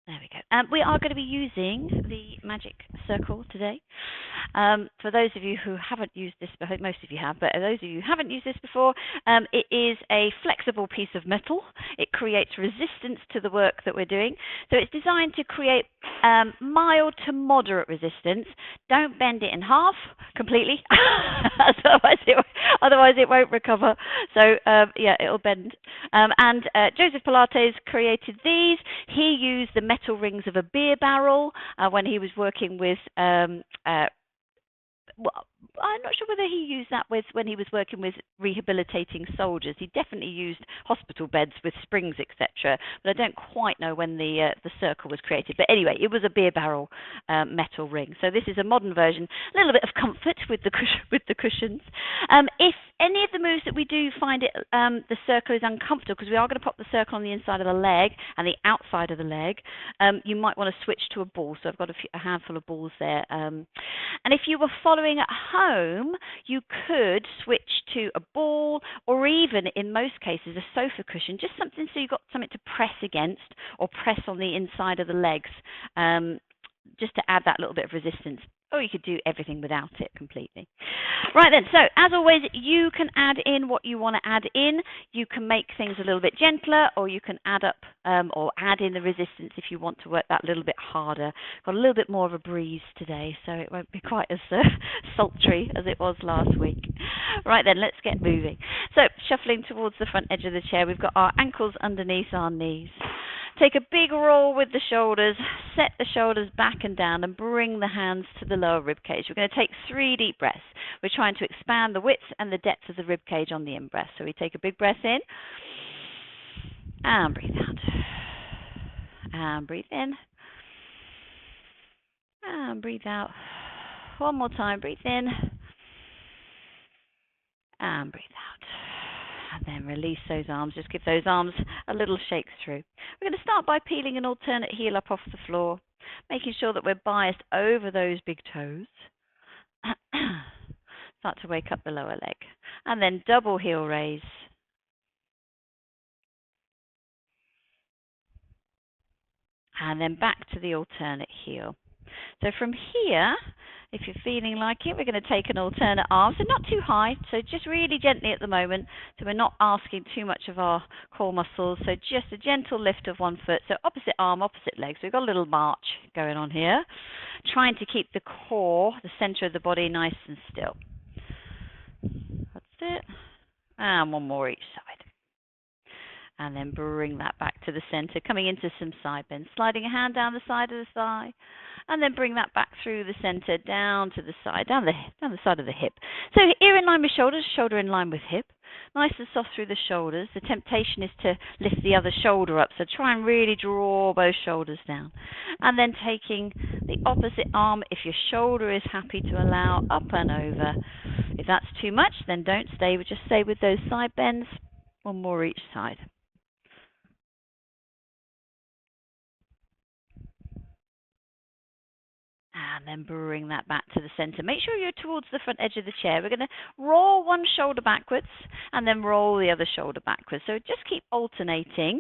There we go. We are going to be using the magic circle today. For those of you who haven't used this, I hope most of you have, but those of you who haven't used this before, it is a flexible piece of metal. It creates resistance to the work that we're doing. So it's designed to create mild to moderate resistance. Don't bend it in half completely, otherwise it won't recover. So yeah, it'll bend. And Joseph Pilates created these. He used the metal rings of a beer barrel when he was working with well, I'm not sure whether he used that when he was working with rehabilitating soldiers. He definitely used hospital beds with springs, etc. But I don't quite know when the circle was created. But anyway, it was a beer barrel metal ring. So this is a modern version. A little bit of comfort with the cushions. If any of the moves that we do find it the circle is uncomfortable, because we are going to pop the circle on the inside of the leg and the outside of the leg, you might want to switch to a ball. So I've got a handful of balls there. And if you were following at home, you could switch to a ball, or even in most cases a sofa cushion, just something so you've got something to press against or press on the inside of the legs, just to add that little bit of resistance. Or you could do everything without it completely. Right then, so as always, you can add in what you want to add in. You can make things a little bit gentler, or you can add up or add in the resistance if you want to work that little bit harder. Got a little bit more of a breeze today, so it won't be quite as sultry as it was last week. Right then, let's get moving. So shuffling towards the front edge of the chair, we've got our ankles underneath our knees. Take a big roll with the shoulders, set the shoulders back and down, and bring the hands to the lower rib cage. We're going to take 3 deep breaths. We're trying to expand the width and the depth of the rib cage on the in-breath. So we take a big breath in, and breathe out. And breathe in, and breathe out. One more time, breathe in, and breathe out. And then release those arms. Just give those arms a little shake through. We're going to start by peeling an alternate heel up off the floor, making sure that we're biased over those big toes. Start to wake up the lower leg. And then double heel raise. And then back to the alternate heel. So from here, if you're feeling like it, we're going to take an alternate arm. So not too high, so just really gently at the moment. So we're not asking too much of our core muscles. So just a gentle lift of one foot. So opposite arm, opposite leg. So we've got a little march going on here. Trying to keep the core, the center of the body, nice and still. That's it. And one more each side. And then bring that back to the center, coming into some side bends. Sliding a hand down the side of the thigh. And then bring that back through the center, down to the side, down the side of the hip. So ear in line with shoulders, shoulder in line with hip. Nice and soft through the shoulders. The temptation is to lift the other shoulder up, so try and really draw both shoulders down. And then taking the opposite arm, if your shoulder is happy to allow, up and over. If that's too much, then don't stay, just stay with those side bends. One more each side. And then bring that back to the center. Make sure you're towards the front edge of the chair. We're going to roll one shoulder backwards and then roll the other shoulder backwards. So just keep alternating.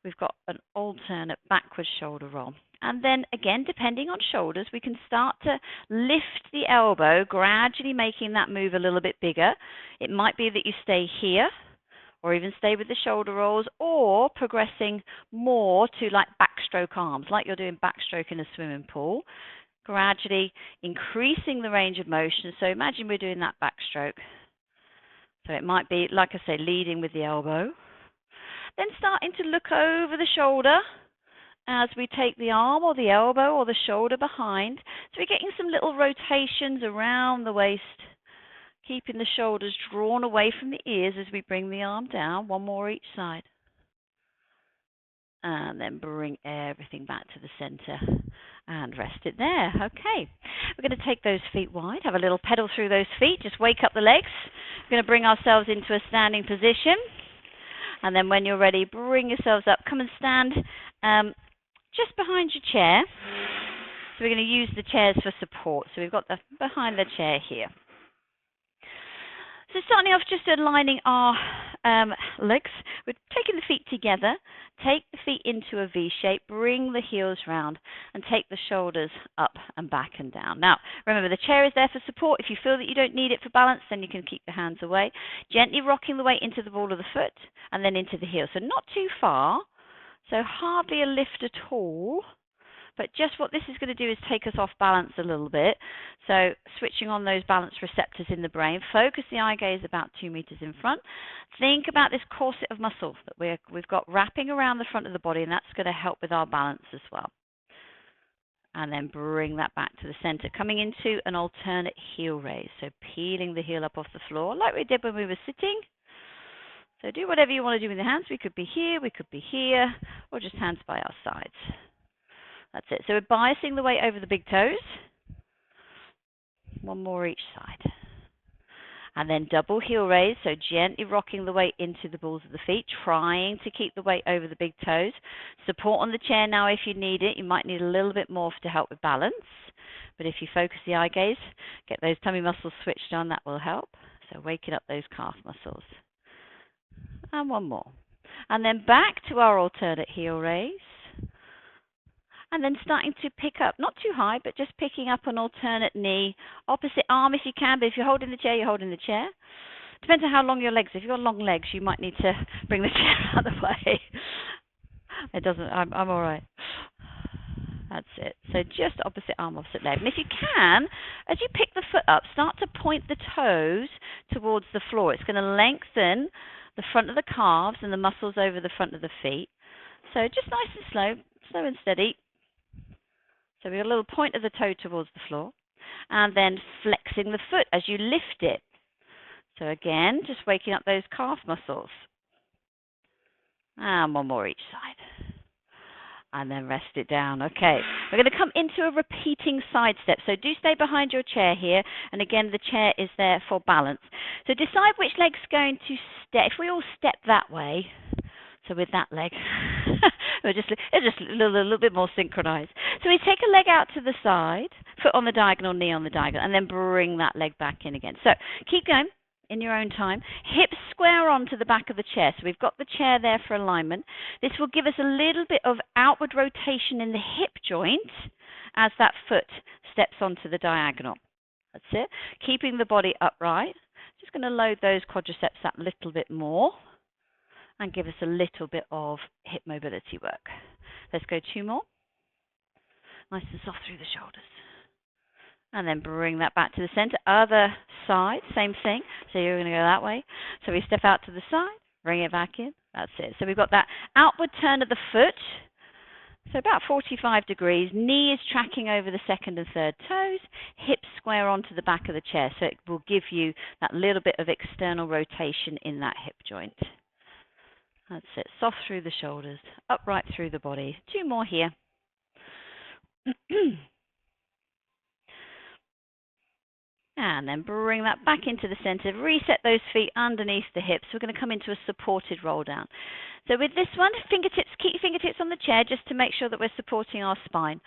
We've got an alternate backwards shoulder roll. And then again, depending on shoulders, we can start to lift the elbow, gradually making that move a little bit bigger. It might be that you stay here, or even stay with the shoulder rolls, or progressing more to like backstroke arms, like you're doing backstroke in a swimming pool, gradually increasing the range of motion. So imagine we're doing that backstroke. So it might be, like I say, leading with the elbow. Then starting to look over the shoulder as we take the arm or the elbow or the shoulder behind. So we're getting some little rotations around the waist, keeping the shoulders drawn away from the ears as we bring the arm down. One more each side. And then bring everything back to the center and rest it there. Okay. We're going to take those feet wide, have a little pedal through those feet, just wake up the legs. We're going to bring ourselves into a standing position. And then when you're ready, bring yourselves up. Come and stand just behind your chair. So we're going to use the chairs for support. So we've got the behind the chair here. So starting off, just aligning our legs. We're taking the feet together. Take the feet into a V shape. Bring the heels round and take the shoulders up and back and down. Now, remember, the chair is there for support. If you feel that you don't need it for balance, then you can keep your hands away. Gently rocking the weight into the ball of the foot and then into the heel. So not too far. So hardly a lift at all. But just what this is going to do is take us off balance a little bit. So switching on those balance receptors in the brain. Focus the eye gaze about 2 meters in front. Think about this corset of muscle that we've got wrapping around the front of the body, and that's going to help with our balance as well. And then bring that back to the center, coming into an alternate heel raise. So peeling the heel up off the floor like we did when we were sitting. So do whatever you want to do with your hands. We could be here, or just hands by our sides. That's it. So we're biasing the weight over the big toes. One more each side. And then double heel raise, so gently rocking the weight into the balls of the feet, trying to keep the weight over the big toes. Support on the chair now if you need it. You might need a little bit more to help with balance. But if you focus the eye gaze, get those tummy muscles switched on, that will help. So waking up those calf muscles. And one more. And then back to our alternate heel raise. And then starting to pick up, not too high, but just picking up an alternate knee, opposite arm if you can, but if you're holding the chair, you're holding the chair. Depends on how long your legs are. If you've got long legs, you might need to bring the chair out of the way. It doesn't, I'm all right. That's it. So just opposite arm, opposite leg. And if you can, as you pick the foot up, start to point the toes towards the floor. It's going to lengthen the front of the calves and the muscles over the front of the feet. So just nice and slow and steady. So we got a little point of the toe towards the floor, and then flexing the foot as you lift it. So again, just waking up those calf muscles. And one more each side. And then rest it down. Okay, we're going to come into a repeating side step. So do stay behind your chair here. And again, the chair is there for balance. So decide which leg's going to step. If we all step that way, so with that leg, it's just a little bit more synchronized. So we take a leg out to the side, foot on the diagonal, knee on the diagonal, and then bring that leg back in again. So keep going in your own time. Hips square onto the back of the chair. So we've got the chair there for alignment. This will give us a little bit of outward rotation in the hip joint as that foot steps onto the diagonal. That's it. Keeping the body upright. Just going to load those quadriceps that little bit more and give us a little bit of hip mobility work. Let's go 2 more. Nice and soft through the shoulders. And then bring that back to the center. Other side, same thing. So you're going to go that way. So we step out to the side, bring it back in. That's it. So we've got that outward turn of the foot. So about 45 degrees. Knee is tracking over the second and third toes. Hips square onto the back of the chair. So it will give you that little bit of external rotation in that hip joint. That's it. Soft through the shoulders, upright through the body. 2 more here. And then bring that back into the center. Reset those feet underneath the hips. We're going to come into a supported roll down. So with this one, fingertips, keep your fingertips on the chair just to make sure that we're supporting our spine.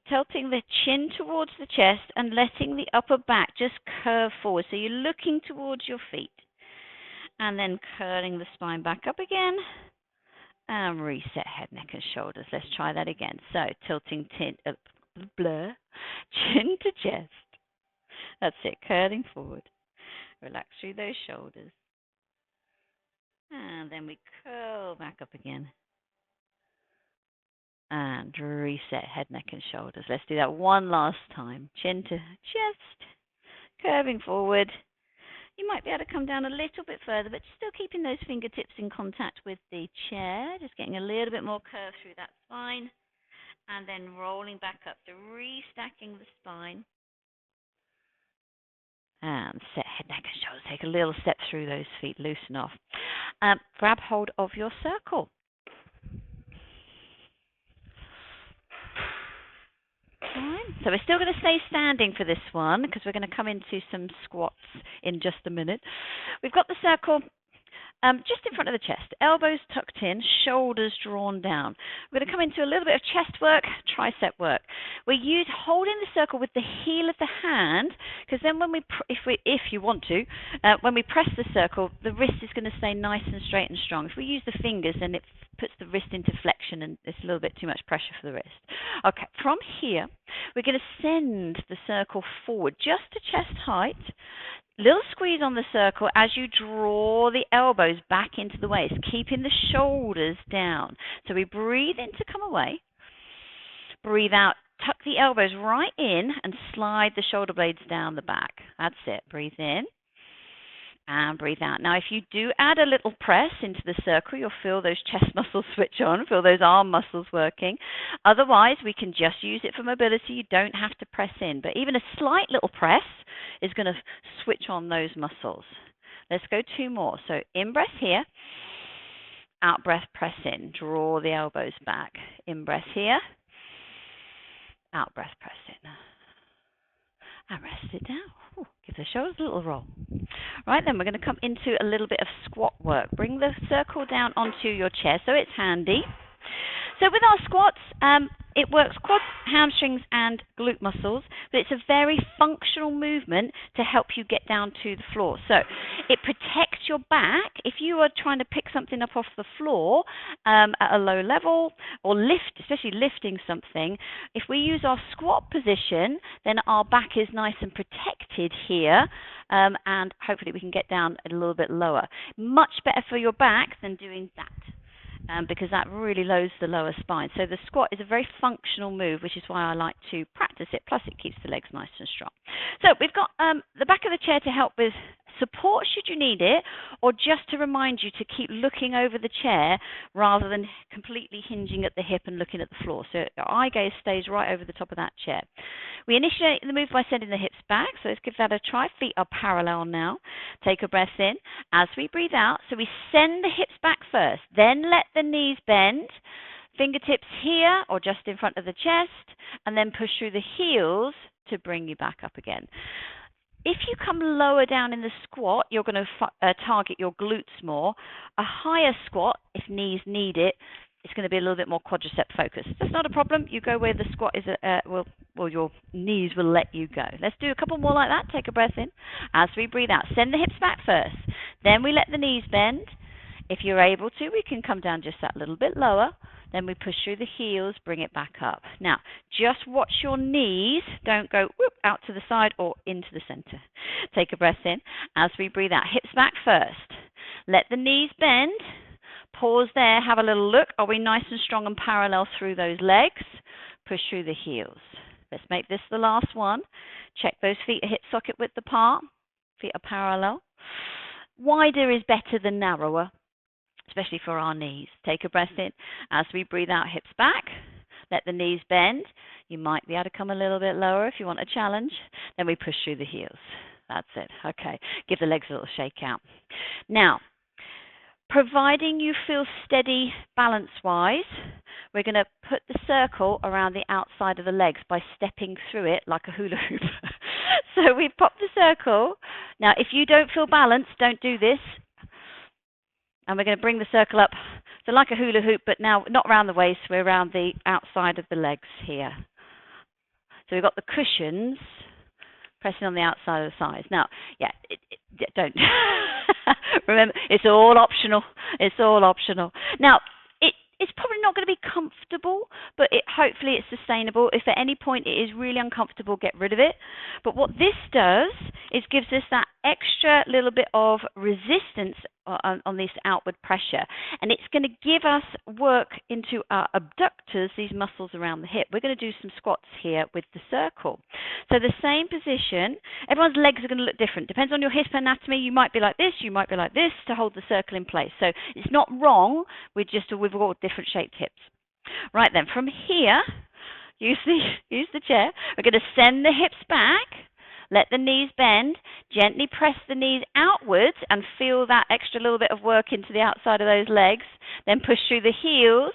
Tilting the chin towards the chest and letting the upper back just curve forward. So you're looking towards your feet. And then curling the spine back up again. And reset head, neck, and shoulders. Let's try that again. So tilting chin to chest. That's it, curling forward. Relax through those shoulders. And then we curl back up again. And reset head, neck, and shoulders. Let's do that one last time. Chin to chest, curving forward. You might be able to come down a little bit further, but still keeping those fingertips in contact with the chair. Just getting a little bit more curve through that spine. And then rolling back up. So restacking the spine. And set head, neck, and shoulders. Take a little step through those feet. Loosen off. Grab hold of your circle. Right. So we're still going to stay standing for this one because we're going to come into some squats in just a minute. We've got the circle just in front of the chest, elbows tucked in, shoulders drawn down. We're going to come into a little bit of chest work, tricep work. We're holding the circle with the heel of the hand, because then when if you want to, when we press the circle, the wrist is going to stay nice and straight and strong. If we use the fingers, then it puts the wrist into flexion and it's a little bit too much pressure for the wrist. Okay, from here, we're going to send the circle forward just to chest height. Little squeeze on the circle as you draw the elbows back into the waist, keeping the shoulders down. So we breathe in to come away. Breathe out, tuck the elbows right in and slide the shoulder blades down the back. That's it. Breathe in and breathe out. Now, if you do add a little press into the circle, you'll feel those chest muscles switch on, feel those arm muscles working. Otherwise, we can just use it for mobility. You don't have to press in, but even a slight little press is going to switch on those muscles. Let's go 2 more. So in breath here, out breath, press in. Draw the elbows back. In breath here, out breath, press in. And rest it down. Ooh, give the shoulders a little roll. Right, then we're going to come into a little bit of squat work. Bring the circle down onto your chair so it's handy. So with our squats, it works quads, hamstrings, and glute muscles, but it's a very functional movement to help you get down to the floor. So it protects your back. If you are trying to pick something up off the floor at a low level or lift, especially lifting something, if we use our squat position, then our back is nice and protected here, and hopefully we can get down a little bit lower. Much better for your back than doing that. Because that really loads the lower spine. So the squat is a very functional move, which is why I like to practice it. Plus, it keeps the legs nice and strong. So we've got the back of the chair to help with support should you need it, or just to remind you to keep looking over the chair rather than completely hinging at the hip and looking at the floor. So your eye gaze stays right over the top of that chair. We initiate the move by sending the hips back. So let's give that a try. Feet are parallel now. Take a breath in as we breathe out. So we send the hips back first, then let the knees bend. Fingertips here or just in front of the chest, and then push through the heels to bring you back up again. If you come lower down in the squat, you're going to target your glutes more. A higher squat, if knees need it, it's going to be a little bit more quadricep focused. That's not a problem. You go where the squat is, well, your knees will let you go. Let's do a couple more like that. Take a breath in. As we breathe out, send the hips back first. Then we let the knees bend. If you're able to, we can come down just that little bit lower. Then we push through the heels, bring it back up. Now, just watch your knees. Don't go whoop, out to the side or into the center. Take a breath in. As we breathe out, hips back first. Let the knees bend. Pause there. Have a little look. Are we nice and strong and parallel through those legs? Push through the heels. Let's make this the last one. Check those feet are hip socket width apart. Feet are parallel. Wider is better than narrower, especially for our knees. Take a breath in. As we breathe out, hips back. Let the knees bend. You might be able to come a little bit lower if you want a challenge. Then we push through the heels. That's it. Okay. Give the legs a little shake out. Now, providing you feel steady balance-wise, we're going to put the circle around the outside of the legs by stepping through it like a hula hoop. So we pop the circle. Now, if you don't feel balanced, don't do this. And we're going to bring the circle up, so like a hula hoop, but now not around the waist, we're around the outside of the legs here. So we've got the cushions pressing on the outside of the thighs. Now, yeah, don't. Remember, it's all optional. It's all optional. Now, it's probably not going to be comfortable, but hopefully it's sustainable. If at any point it is really uncomfortable, get rid of it. But what this does is gives us that extra little bit of resistance on this outward pressure. And it's going to give us work into our abductors, these muscles around the hip. We're going to do some squats here with the circle. So the same position, everyone's legs are going to look different. Depends on your hip anatomy. You might be like this, you might be like this to hold the circle in place. So it's not wrong, we've all different shaped hips. Right then, from here, use the chair. We're going to send the hips back. Let the knees bend. Gently press the knees outwards and feel that extra little bit of work into the outside of those legs. Then push through the heels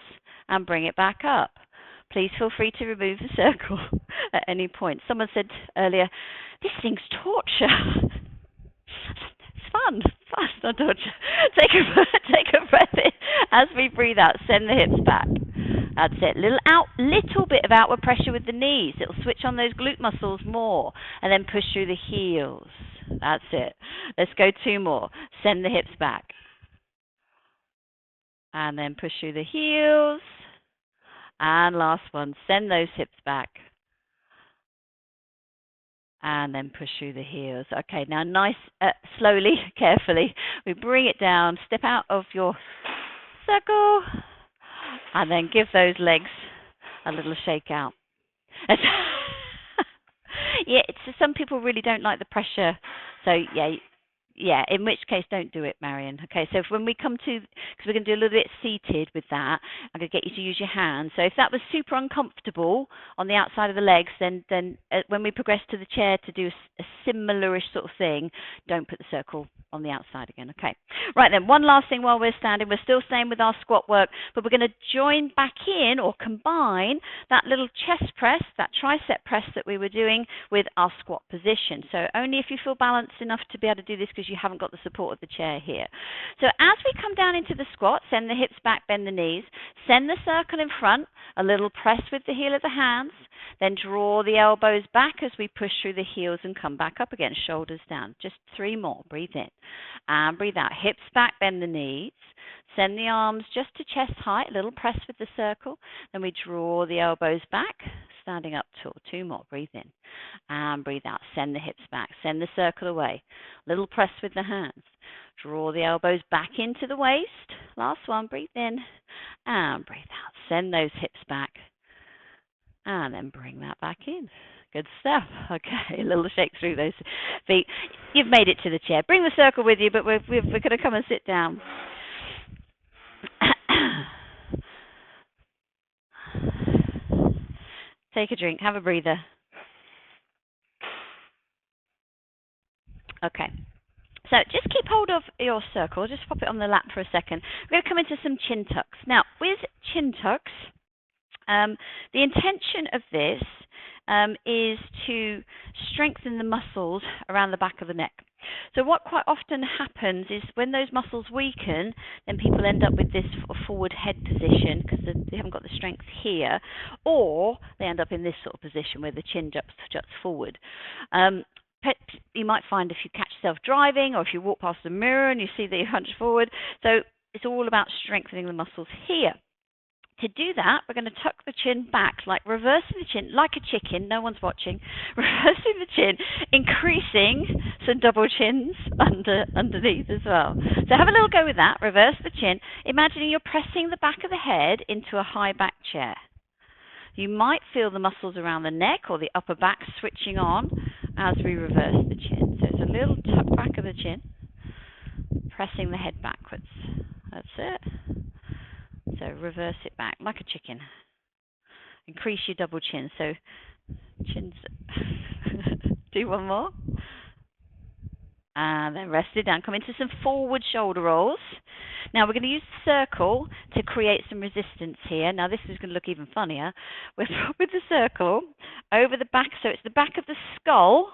and bring it back up. Please feel free to remove the circle at any point. Someone said earlier, this thing's torture. It's fun. Fast, not dodge. Take a breath in as we breathe out. Send the hips back. That's it. Little bit of outward pressure with the knees. It'll switch on those glute muscles more, and then push through the heels. That's it. Let's go 2 more. Send the hips back, and then push through the heels. And last one. Send those hips back, and then push through the heels. Okay, now nice, slowly, carefully, we bring it down, step out of your circle, and then give those legs a little shake out. Yeah, some people really don't like the pressure, so yeah, in which case don't do it, Marion. Okay, so when we come to, because we're going to do a little bit seated with that, I'm going to get you to use your hands. So if that was super uncomfortable on the outside of the legs, then when we progress to the chair to do a similar-ish sort of thing, don't put the circle on the outside again. Okay, right then, one last thing while we're standing. We're still staying with our squat work, but we're going to join back in or combine that little chest press, that tricep press that we were doing with our squat position. So only if you feel balanced enough to be able to do this, because you haven't got the support of the chair here. So as we come down into the squat, send the hips back, bend the knees, send the circle in front, a little press with the heel of the hands, then draw the elbows back as we push through the heels and come back up again, shoulders down. Just 3 more. Breathe in and breathe out. Hips back, bend the knees. Send the arms just to chest height, a little press with the circle. Then we draw the elbows back, standing up tall. 2 more. Breathe in and breathe out. Send the hips back. Send the circle away. Little press with the hands. Draw the elbows back into the waist. Last one. Breathe in and breathe out. Send those hips back and then bring that back in. Good stuff. Okay, a little shake through those feet. You've made it to the chair. Bring the circle with you, but we're going to come and sit down. Take a drink. Have a breather. Okay. So just keep hold of your circle. Just pop it on the lap for a second. We're going to come into some chin tucks. Now, with chin tucks, the intention of this is to strengthen the muscles around the back of the neck. So what quite often happens is when those muscles weaken, then people end up with this forward head position because they haven't got the strength here, or they end up in this sort of position where the chin juts forward. You might find if you catch yourself driving or if you walk past the mirror and you see that you hunch forward. So it's all about strengthening the muscles here. To do that, we're going to tuck the chin back, like reversing the chin, like a chicken, no one's watching, reversing the chin, increasing some double chins underneath as well. So have a little go with that, reverse the chin, imagining you're pressing the back of the head into a high back chair. You might feel the muscles around the neck or the upper back switching on as we reverse the chin. So it's a little tuck back of the chin, pressing the head backwards. That's it. So reverse it back like a chicken. Increase your double chin. So chins. Do one more. And then rest it down. Come into some forward shoulder rolls. Now we're going to use the circle to create some resistance here. Now this is going to look even funnier. With the circle over the back. So it's the back of the skull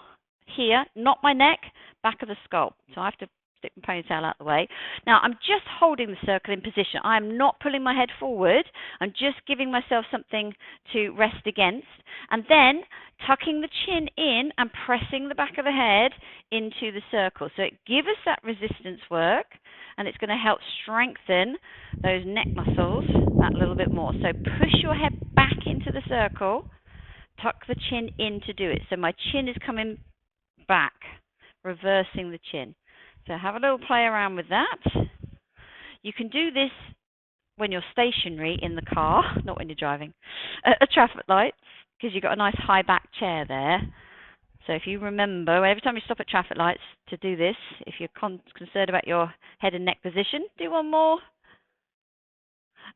here, not my neck, back of the skull. So I have to stick my ponytail out the way. Now I'm just holding the circle in position. I am not pulling my head forward. I'm just giving myself something to rest against, and then tucking the chin in and pressing the back of the head into the circle. So it gives us that resistance work, and it's going to help strengthen those neck muscles that little bit more. So push your head back into the circle, tuck the chin in to do it. So my chin is coming back, reversing the chin. So have a little play around with that. You can do this when you're stationary in the car, not when you're driving, at traffic lights, because you've got a nice high back chair there. So if you remember, every time you stop at traffic lights to do this, if you're concerned about your head and neck position, do one more.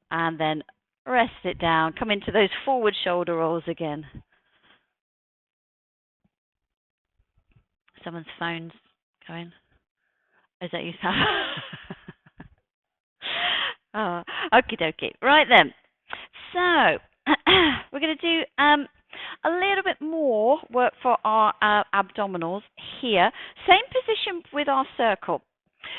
And then rest it down. Come into those forward shoulder rolls again. Someone's phone's going. Is that you? Oh, okie dokie. Right then. So we're going to do a little bit more work for our abdominals here. Same position with our circle.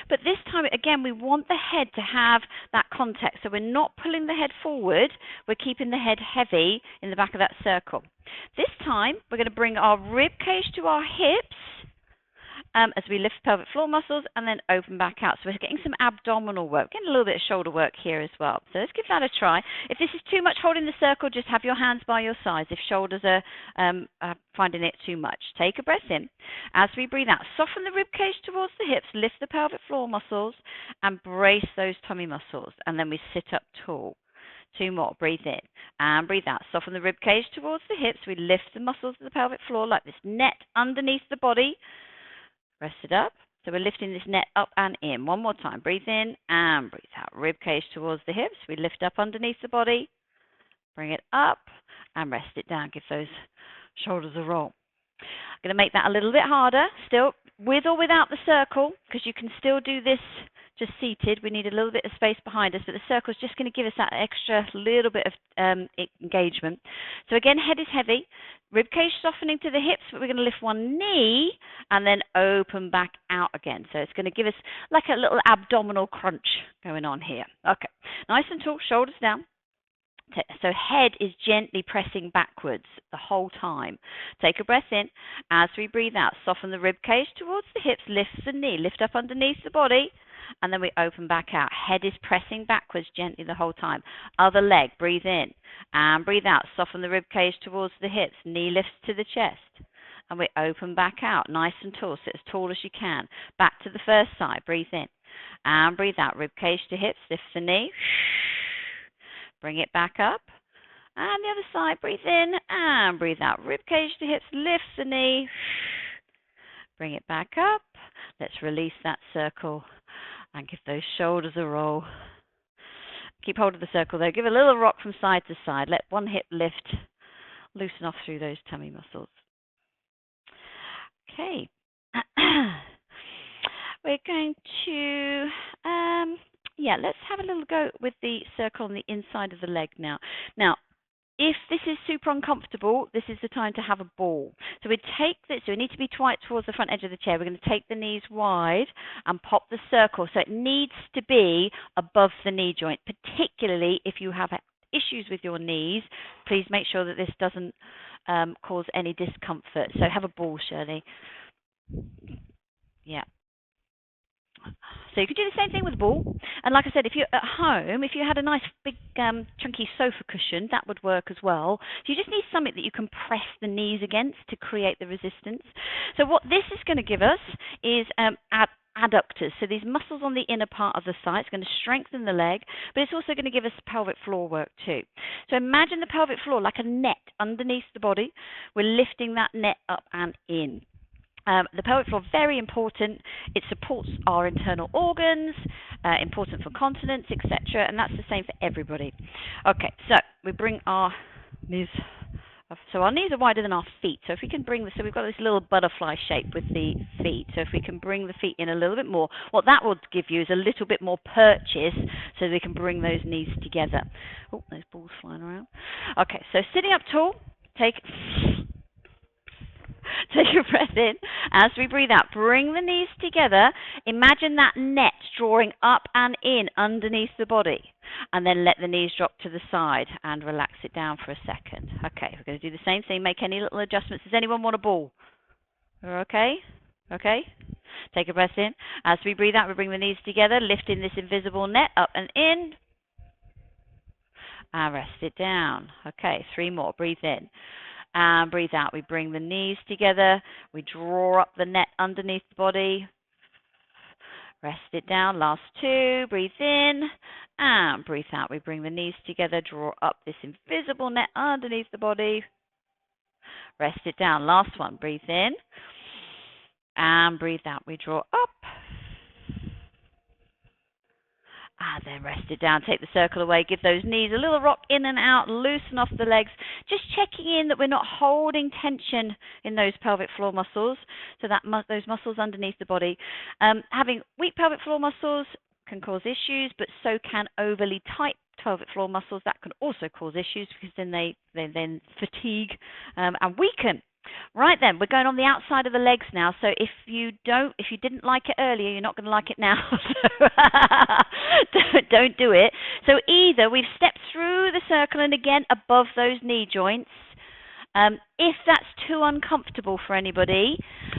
But this time, again, we want the head to have that contact. So we're not pulling the head forward. We're keeping the head heavy in the back of that circle. This time, we're going to bring our rib cage to our hips as we lift pelvic floor muscles and then open back out. So we're getting some abdominal work, getting a little bit of shoulder work here as well. So let's give that a try. If this is too much holding the circle, just have your hands by your sides if shoulders are finding it too much. Take a breath in. As we breathe out, soften the rib cage towards the hips, lift the pelvic floor muscles and brace those tummy muscles. And then we sit up tall. 2 more. Breathe in and breathe out. Soften the rib cage towards the hips. We lift the muscles of the pelvic floor like this net underneath the body. Rest it up. So we're lifting this net up and in. 1 more time. Breathe in and breathe out. Rib cage towards the hips. We lift up underneath the body. Bring it up and rest it down. Give those shoulders a roll. I'm going to make that a little bit harder. Still with or without the circle, because you can still do this just seated. We need a little bit of space behind us, but the circle is just going to give us that extra little bit of engagement. So again, head is heavy. Rib cage softening to the hips, but we're going to lift one knee and then open back out again. So it's going to give us like a little abdominal crunch going on here. Okay, nice and tall, shoulders down. So head is gently pressing backwards the whole time. Take a breath in. As we breathe out, soften the rib cage towards the hips, lift the knee, lift up underneath the body, and then we open back out. Head is pressing backwards gently the whole time. Other leg, breathe in and breathe out. Soften the rib cage towards the hips, knee lifts to the chest, and we open back out. Nice and tall, sit as tall as you can. Back to the first side, breathe in and breathe out. Rib cage to hips, lift the knee. Bring it back up. And the other side, breathe in and breathe out. Rib cage to hips, lift the knee. Bring it back up. Let's release that circle and give those shoulders a roll. Keep hold of the circle though. Give a little rock from side to side. Let one hip lift. Loosen off through those tummy muscles. Okay. We're going to... let's have a little go with the circle on the inside of the leg now. Now, if this is super uncomfortable, this is the time to have a ball. So we take this, so we need to be tight towards the front edge of the chair. We're going to take the knees wide and pop the circle. So it needs to be above the knee joint, particularly if you have issues with your knees. Please make sure that this doesn't cause any discomfort. So have a ball, Shirley. Yeah. So you could do the same thing with a ball. And like I said, if you're at home, if you had a nice big chunky sofa cushion, that would work as well. So you just need something that you can press the knees against to create the resistance. So what this is going to give us is adductors. So these muscles on the inner part of the thigh. It's going to strengthen the leg, but it's also going to give us pelvic floor work too. So imagine the pelvic floor like a net underneath the body. We're lifting that net up and in. The pelvic floor, very important. It supports our internal organs, important for continence, etc. And that's the same for everybody. Okay, so we bring our knees up. So our knees are wider than our feet. So if we can bring so we've got this little butterfly shape with the feet. So if we can bring the feet in a little bit more, what that will give you is a little bit more purchase so we can bring those knees together. Oh, there's balls flying around. Okay, so sitting up tall, take a breath in. As we breathe out, bring the knees together. Imagine that net drawing up and in underneath the body. And then let the knees drop to the side and relax it down for a second. Okay, we're going to do the same thing. Make any little adjustments. Does anyone want a ball? Okay? Okay? Take a breath in. As we breathe out, we bring the knees together, lifting this invisible net up and in. And rest it down. Okay, 3 more. Breathe in. And breathe out. We bring the knees together. We draw up the net underneath the body. Rest it down. Last 2. Breathe in. And breathe out. We bring the knees together. Draw up this invisible net underneath the body. Rest it down. Last one. Breathe in. And breathe out. We draw up. And then rest it down. Take the circle away. Give those knees a little rock in and out. Loosen off the legs. Just checking in that we're not holding tension in those pelvic floor muscles. So that those muscles underneath the body. Having weak pelvic floor muscles can cause issues, but so can overly tight pelvic floor muscles. That can also cause issues because then they fatigue and weaken Right then, we're going on the outside of the legs now. So if you didn't like it earlier, you're not going to like it now. So don't do it. So either we've stepped through the circle and again above those knee joints. If that's too uncomfortable for anybody,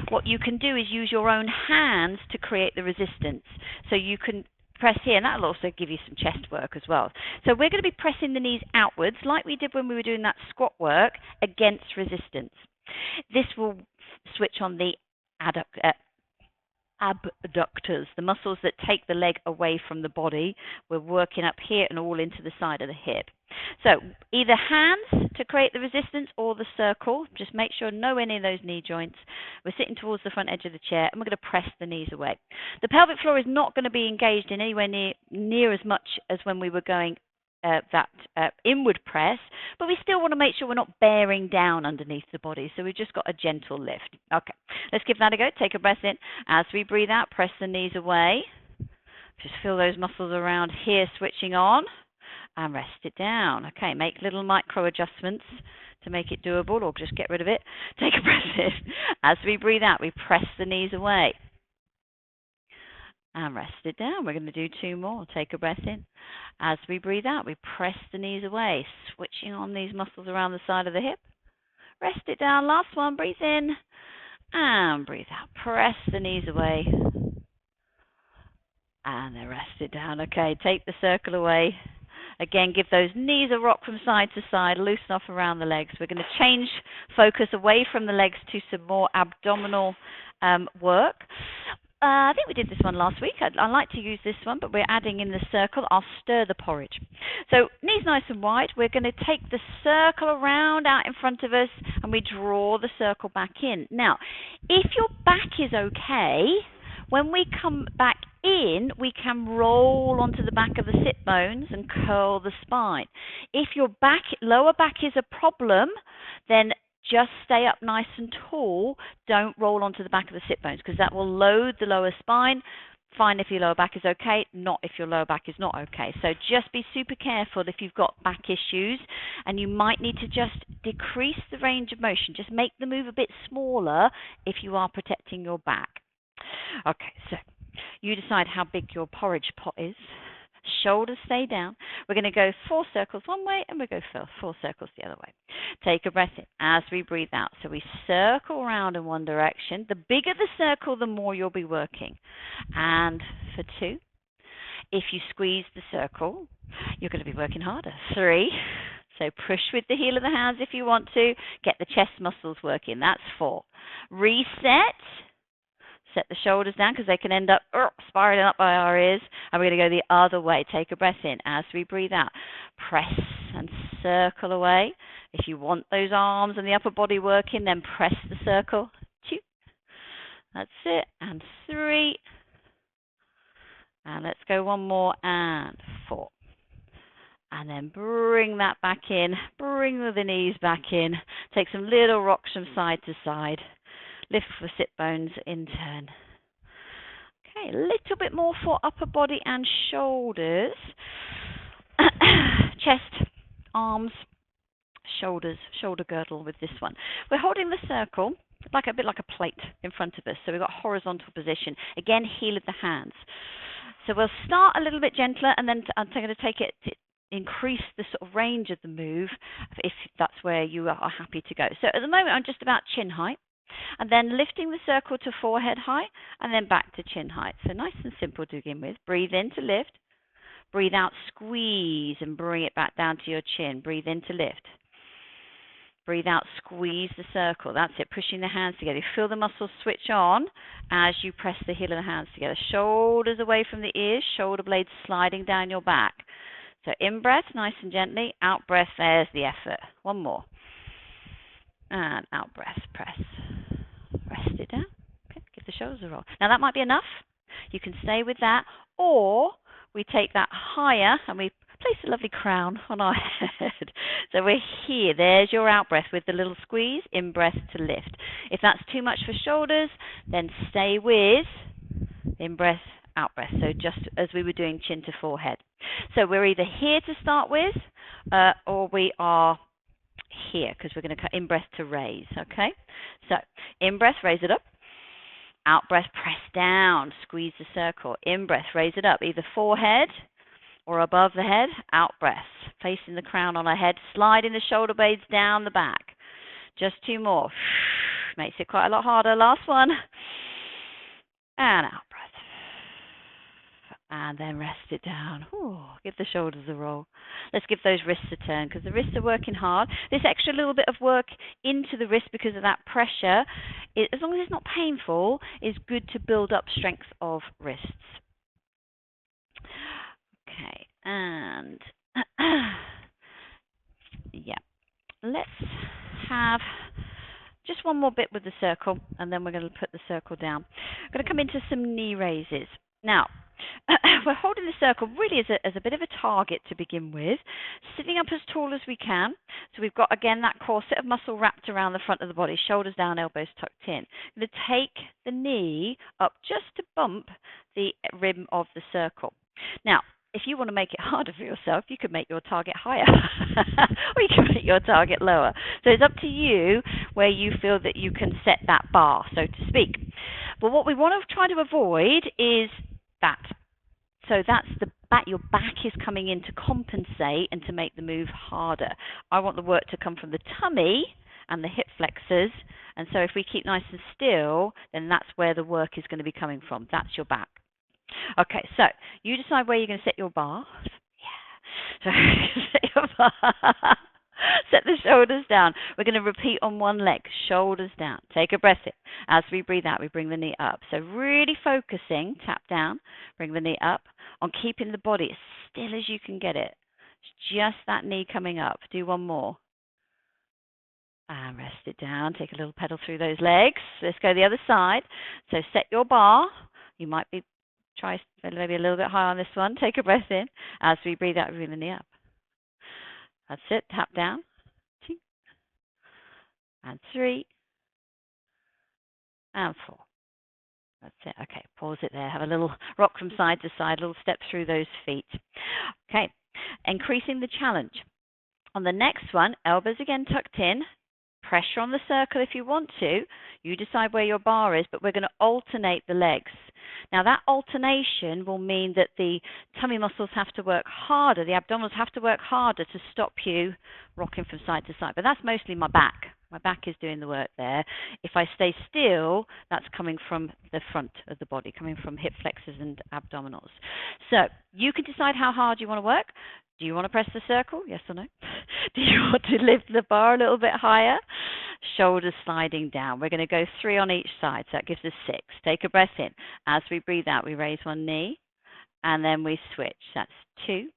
what you can do is use your own hands to create the resistance. So you can press here, and that'll also give you some chest work as well. So we're going to be pressing the knees outwards like we did when we were doing that squat work against resistance. This will switch on the abductors, the muscles that take the leg away from the body. We're working up here and all into the side of the hip. So either hands to create the resistance or the circle. Just make sure no any of those knee joints. We're sitting towards the front edge of the chair and we're going to press the knees away. The pelvic floor is not going to be engaged in anywhere near as much as when we were going that inward press, but we still want to make sure we're not bearing down underneath the body, so we've just got a gentle lift. Okay, let's give that a go. Take a breath in. As we breathe out, press the knees away. Just feel those muscles around here switching on, and rest it down. Okay, make little micro adjustments to make it doable, or just get rid of it. Take a breath in. As we breathe out, we press the knees away. And rest it down. We're going to do 2 more. Take a breath in. As we breathe out, we press the knees away, switching on these muscles around the side of the hip. Rest it down. Last one. Breathe in and breathe out. Press the knees away. And then rest it down. Okay, take the circle away. Again, give those knees a rock from side to side. Loosen off around the legs. We're going to change focus away from the legs to some more abdominal work. I think we did this one last week. I like to use this one, but we're adding in the circle. I'll stir the porridge. So knees nice and wide. We're going to take the circle around out in front of us, and we draw the circle back in. Now, if your back is okay, when we come back in, we can roll onto the back of the sit bones and curl the spine. If your lower back is a problem, then just stay up nice and tall. Don't roll onto the back of the sit bones because that will load the lower spine. Fine if your lower back is okay, not if your lower back is not okay. So just be super careful if you've got back issues, and you might need to just decrease the range of motion. Just make the move a bit smaller if you are protecting your back. Okay, so you decide how big your porridge pot is. Shoulders stay down. We're going to go 4 circles one way and we'll go 4 circles the other way. Take a breath in as we breathe out. So we circle around in one direction. The bigger the circle, the more you'll be working. And for 2, if you squeeze the circle, you're going to be working harder. 3, so push with the heel of the hands if you want to. Get the chest muscles working. That's 4. Reset. Set the shoulders down because they can end up spiraling up by our ears. And we're going to go the other way. Take a breath in as we breathe out. Press and circle away. If you want those arms and the upper body working, then press the circle. 2. That's it. And 3. And let's go one more. And 4. And then bring that back in. Bring the knees back in. Take some little rocks from side to side. Lift the sit bones in turn. Okay, a little bit more for upper body and shoulders. Chest, arms, shoulders, shoulder girdle with this one. We're holding the circle like a bit like a plate in front of us. So we've got horizontal position. Again, heel of the hands. So we'll start a little bit gentler, and then I'm going to take it to increase the sort of range of the move if that's where you are happy to go. So at the moment, I'm just about chin height. And then lifting the circle to forehead height, and then back to chin height. So nice and simple to begin with. Breathe in to lift. Breathe out, squeeze, and bring it back down to your chin. Breathe in to lift. Breathe out, squeeze the circle. That's it, pushing the hands together. Feel the muscles switch on as you press the heel of the hands together. Shoulders away from the ears, shoulder blades sliding down your back. So in breath, nice and gently. Out breath, there's the effort. One more. And out breath, press. Rest it down. Okay, give the shoulders a roll. Now that might be enough. You can stay with that, or we take that higher and we place a lovely crown on our head. So we're here. There's your out breath with the little squeeze. In breath to lift. If that's too much for shoulders, then stay with in breath, out breath. So just as we were doing chin to forehead. So we're either here to start with, or we are here because we're going to cut in-breath to raise, okay? So in-breath, raise it up. Out-breath, press down, squeeze the circle. In-breath, raise it up, either forehead or above the head. Out-breath, placing the crown on our head, sliding the shoulder blades down the back. Just 2 more. Makes it quite a lot harder. Last one. And out-breath. And then rest it down. Ooh, give the shoulders a roll. Let's give those wrists a turn because the wrists are working hard. This extra little bit of work into the wrist because of that pressure, as long as it's not painful, is good to build up strength of wrists. Okay, and yeah, let's have just one more bit with the circle, and then we're going to put the circle down. I'm going to come into some knee raises. Now, we're holding the circle really as a bit of a target to begin with, sitting up as tall as we can. So we've got, again, that corset of muscle wrapped around the front of the body, shoulders down, elbows tucked in. I'm going to take the knee up just to bump the rim of the circle. Now, if you want to make it harder for yourself, you could make your target higher or you can make your target lower. So it's up to you where you feel that you can set that bar, so to speak. But what we want to try to avoid is that. So that's the back, your back is coming in to compensate and to make the move harder. I want the work to come from the tummy and the hip flexors. And so if we keep nice and still, then that's where the work is going to be coming from. That's your back. Okay, so you decide where you're going to set your bar. Yeah. So set your bar. Set the shoulders down. We're going to repeat on one leg. Shoulders down. Take a breath in. As we breathe out, we bring the knee up. So really focusing, tap down, bring the knee up, on keeping the body as still as you can get it. It's just that knee coming up. Do one more. And rest it down. Take a little pedal through those legs. Let's go the other side. So set your bar. You might be, try maybe a little bit higher on this one. Take a breath in. As we breathe out, we bring the knee up. That's it. Tap down. 2 and 3 and 4. That's it. Okay, pause it there. Have a little rock from side to side, a little step through those feet. Okay, increasing the challenge. On the next one, elbows again tucked in. Pressure on the circle if you want to. You decide where your bar is, but we're going to alternate the legs. Now that alternation will mean that the tummy muscles have to work harder, the abdominals have to work harder to stop you rocking from side to side. But that's mostly my back. My back is doing the work there. If I stay still, that's coming from the front of the body, coming from hip flexors and abdominals. So you can decide how hard you want to work. Do you want to press the circle? Yes or no? Do you want to lift the bar a little bit higher? Shoulders sliding down. We're going to go 3 on each side, so that gives us 6. Take a breath in. As we breathe out, we raise one knee, and then we switch. That's 2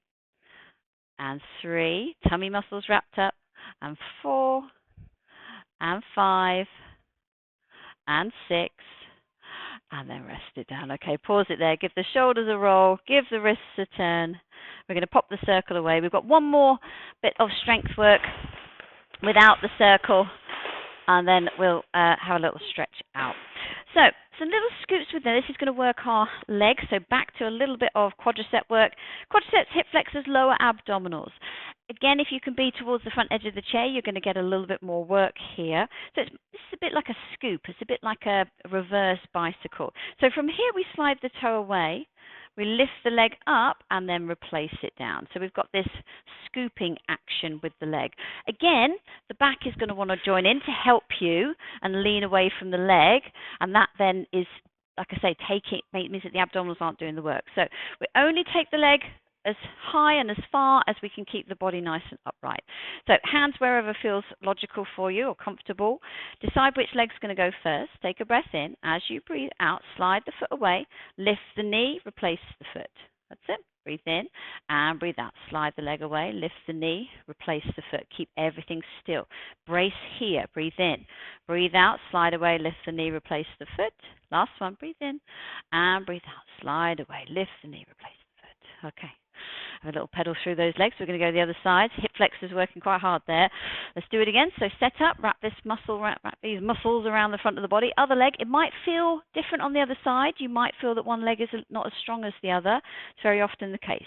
and 3. Tummy muscles wrapped up, and 4 and 5 and 6. And then rest it down. Okay, pause it there. Give the shoulders a roll. Give the wrists a turn. We're going to pop the circle away. We've got one more bit of strength work without the circle. And then we'll have a little stretch out. So some little scoops with this is going to work our legs. So back to a little bit of quadricep work. Quadriceps, hip flexors, lower abdominals. Again, if you can be towards the front edge of the chair, you're going to get a little bit more work here. So this is a bit like a scoop. It's a bit like a reverse bicycle. So from here, we slide the toe away. We lift the leg up and then replace it down. So we've got this scooping action with the leg. Again, the back is going to want to join in to help you and lean away from the leg. And that then is, like I say, means that the abdominals aren't doing the work. So we only take the leg as high and as far as we can keep the body nice and upright. So hands wherever feels logical for you or comfortable. Decide which leg's going to go first. Take a breath in. As you breathe out, slide the foot away. Lift the knee, replace the foot. That's it. Breathe in and breathe out. Slide the leg away. Lift the knee, replace the foot. Keep everything still. Brace here. Breathe in. Breathe out. Slide away. Lift the knee, replace the foot. Last one. Breathe in and breathe out. Slide away. Lift the knee, replace the foot. Okay. Have a little pedal through those legs. We're going to go the other side. Hip flexors working quite hard there. Let's do it again. So set up, wrap these muscles around the front of the body. Other leg, it might feel different on the other side. You might feel that one leg is not as strong as the other. It's very often the case.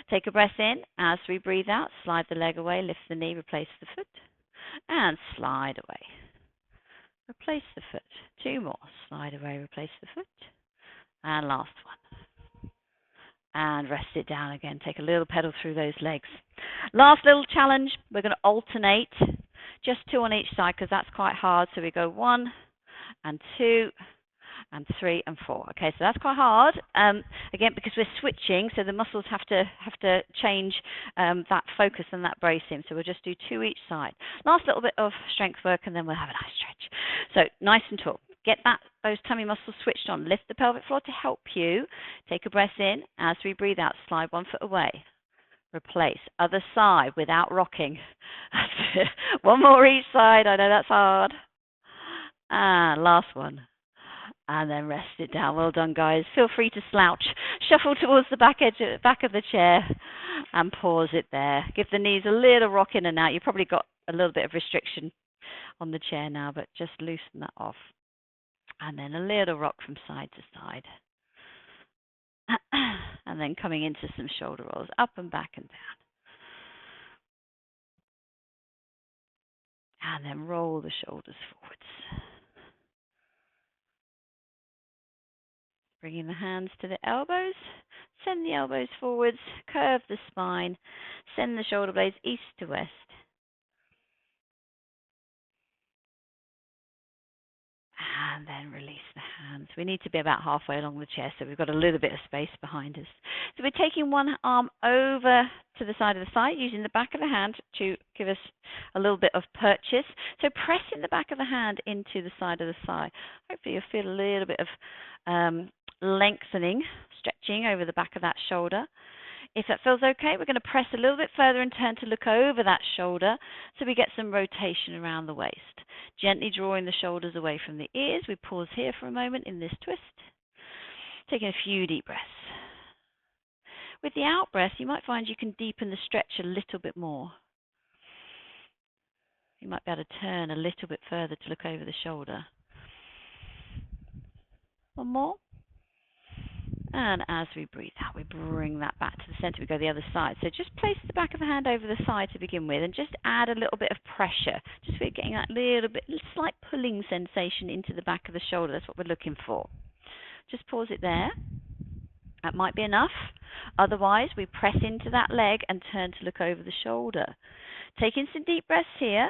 Take a breath in. As we breathe out, slide the leg away, lift the knee, replace the foot. And slide away. Replace the foot. 2 more. Slide away, replace the foot. And last one. And rest it down again. Take a little pedal through those legs. Last little challenge. We're going to alternate. Just 2 on each side because that's quite hard. So we go 1 and 2 and 3 and 4. Okay, so that's quite hard. Again, because we're switching, so the muscles have to change that focus and that bracing. So we'll just do 2 each side. Last little bit of strength work, and then we'll have a nice stretch. So nice and tall. Get those tummy muscles switched on. Lift the pelvic floor to help you. Take a breath in. As we breathe out, slide 1 foot away. Replace. Other side without rocking. That's it. 1 more each side. I know that's hard. And last one. And then rest it down. Well done, guys. Feel free to slouch. Shuffle towards the back of the chair and pause it there. Give the knees a little rock in and out. You've probably got a little bit of restriction on the chair now, but just loosen that off. And then a little rock from side to side. And then coming into some shoulder rolls, up and back and down. And then roll the shoulders forwards. Bringing the hands to the elbows. Send the elbows forwards. Curve the spine. Send the shoulder blades east to west. And then release the hands. We need to be about halfway along the chair, so we've got a little bit of space behind us. So we're taking one arm over to the side of the thigh, using the back of the hand to give us a little bit of purchase. So pressing the back of the hand into the side of the thigh. Hopefully you'll feel a little bit of lengthening, stretching over the back of that shoulder. If that feels okay, we're going to press a little bit further and turn to look over that shoulder so we get some rotation around the waist. Gently drawing the shoulders away from the ears. We pause here for a moment in this twist. Taking a few deep breaths. With the out breath, you might find you can deepen the stretch a little bit more. You might be able to turn a little bit further to look over the shoulder. 1 more. And as we breathe out, we bring that back to the center. We go the other side. So just place the back of the hand over the thigh to begin with and just add a little bit of pressure. Just we're getting that little bit, slight pulling sensation into the back of the shoulder. That's what we're looking for. Just pause it there. That might be enough. Otherwise, we press into that leg and turn to look over the shoulder. Taking some deep breaths here.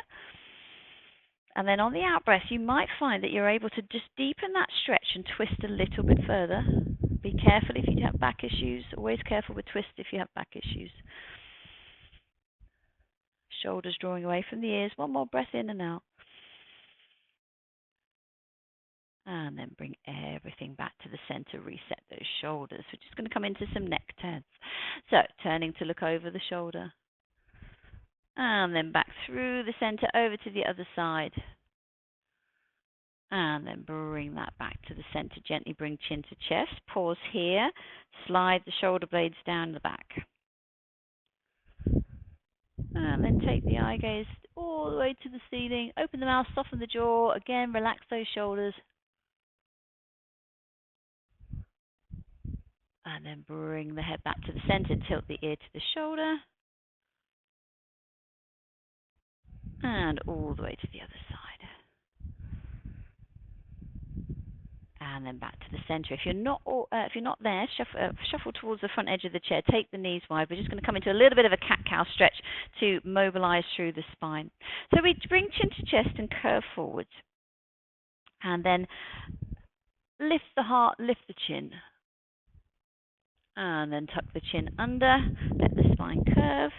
And then on the out breath, you might find that you're able to just deepen that stretch and twist a little bit further. Be careful if you have back issues. Always careful with twist if you have back issues. Shoulders drawing away from the ears. 1 more breath in and out. And then bring everything back to the center. Reset those shoulders. We're just going to come into some neck turns. So turning to look over the shoulder. And then back through the center over to the other side. And then bring that back to the center. Gently bring chin to chest. Pause here. Slide the shoulder blades down the back. And then take the eye gaze all the way to the ceiling. Open the mouth, soften the jaw. Again, relax those shoulders. And then bring the head back to the center. Tilt the ear to the shoulder. And all the way to the other side. And then back to the center. If you're not there, shuffle towards the front edge of the chair. Take the knees wide. We're just going to come into a little bit of a cat-cow stretch to mobilize through the spine. So we bring chin to chest and curve forward. And then lift the heart, lift the chin. And then tuck the chin under. Let the spine curve.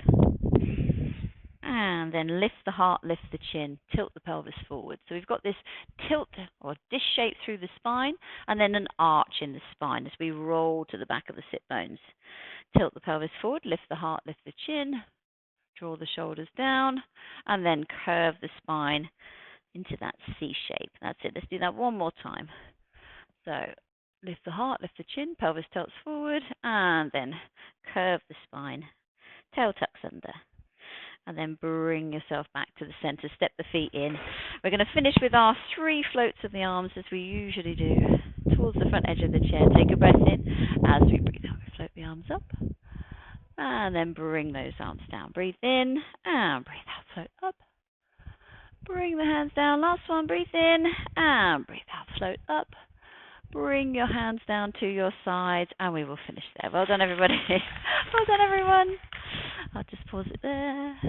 And then lift the heart, lift the chin, tilt the pelvis forward. So we've got this tilt or dish shape through the spine and then an arch in the spine as we roll to the back of the sit bones. Tilt the pelvis forward, lift the heart, lift the chin, draw the shoulders down, and then curve the spine into that C shape. That's it. Let's do that 1 more time. So lift the heart, lift the chin, pelvis tilts forward, and then curve the spine. Tail tucks under. And then bring yourself back to the center. Step the feet in. We're going to finish with our 3 floats of the arms as we usually do. Towards the front edge of the chair. Take a breath in. As we breathe out, we float the arms up. And then bring those arms down. Breathe in and breathe out. Float up. Bring the hands down. Last one. Breathe in and breathe out. Float up. Bring your hands down to your sides, and we will finish there. Well done, everybody. Well done, everyone. I'll just pause it there.